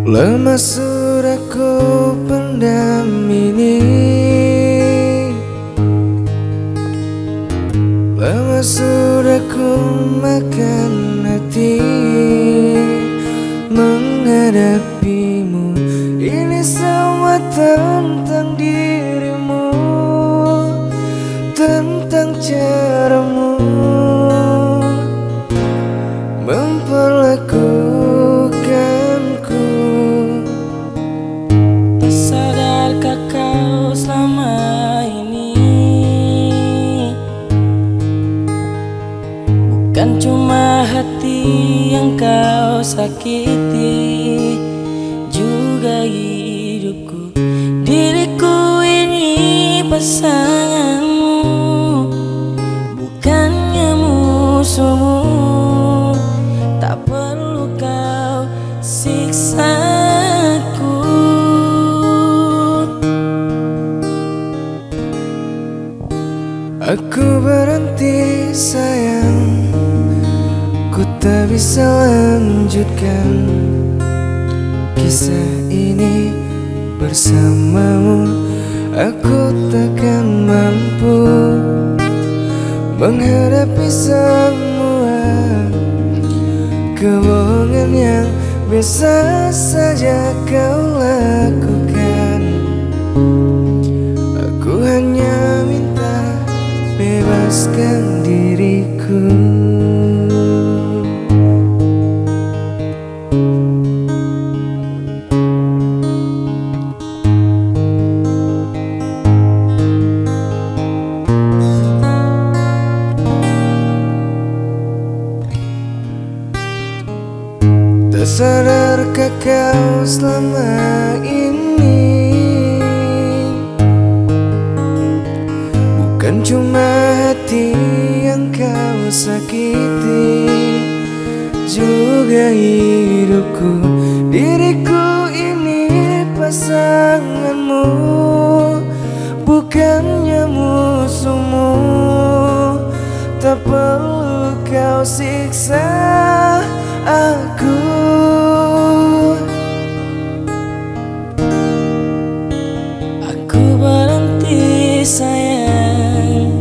Lama sudah ku pendam ini, lama sudah ku makan hati menghadapimu. Ini semua tentang dirimu, tentang caramu memperlakukanku. Tak sadarkah kau selama ini bukan cuma hati yang kau sakiti, juga hidupku. Diriku ini pasanganmu, bukannya musuhmu. Tak perlu kau siksaku. Aku berhenti sayang, ku tak bisa lanjutkan kisah ini bersamamu. Aku takkan mampu menghadapi semua kebohongan yang biasa saja kau lakukan. Aku hanya minta bebaskan diriku. Tak sadarkah kau selama ini bukan cuma hati yang kau sakiti, juga hidupku. Diriku ini pasanganmu, bukannya musuhmu. Tak perlu kau siksa aku. Aku berhenti sayang,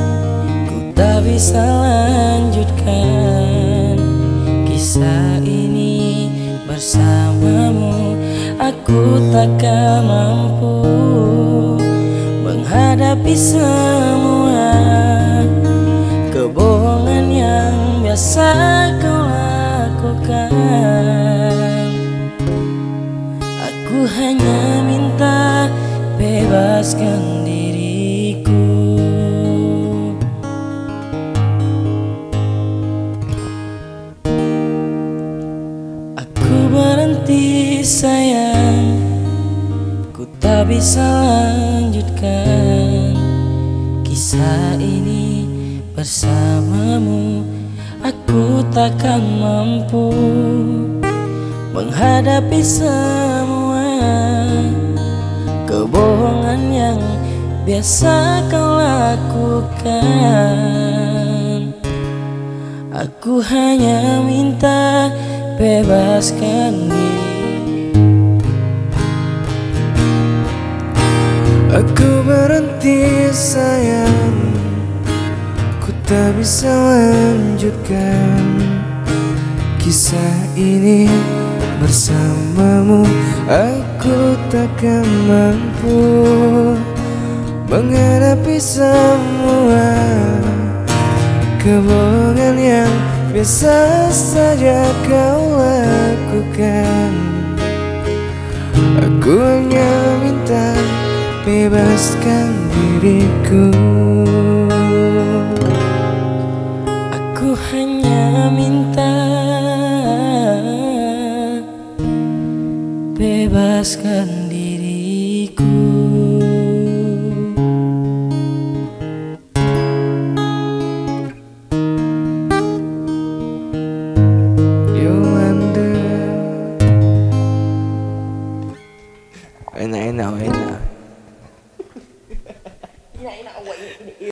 ku tak bisa lanjutkan kisah ini bersamamu. Aku takkan mampu menghadapi semua kebohongan yang biasa kau lakukan. Aku hanya minta bebaskan diriku. Aku berhenti sayang, ku tak bisa lanjutkan kisah ini bersamamu. Aku takkan mampu menghadapi semua kebohongan yang biasa kau lakukan. Aku hanya minta bebaskan diri. Aku berhenti sayang, ku tak bisa lanjutkan kisah ini bersamamu. Aku takkan mampu menghadapi semua kebohongan yang biasa saja kau lakukan. Aku hanya minta bebaskan diriku. Aku hanya minta bebaskan diriku. Yolanda, enak. Enak awak ini.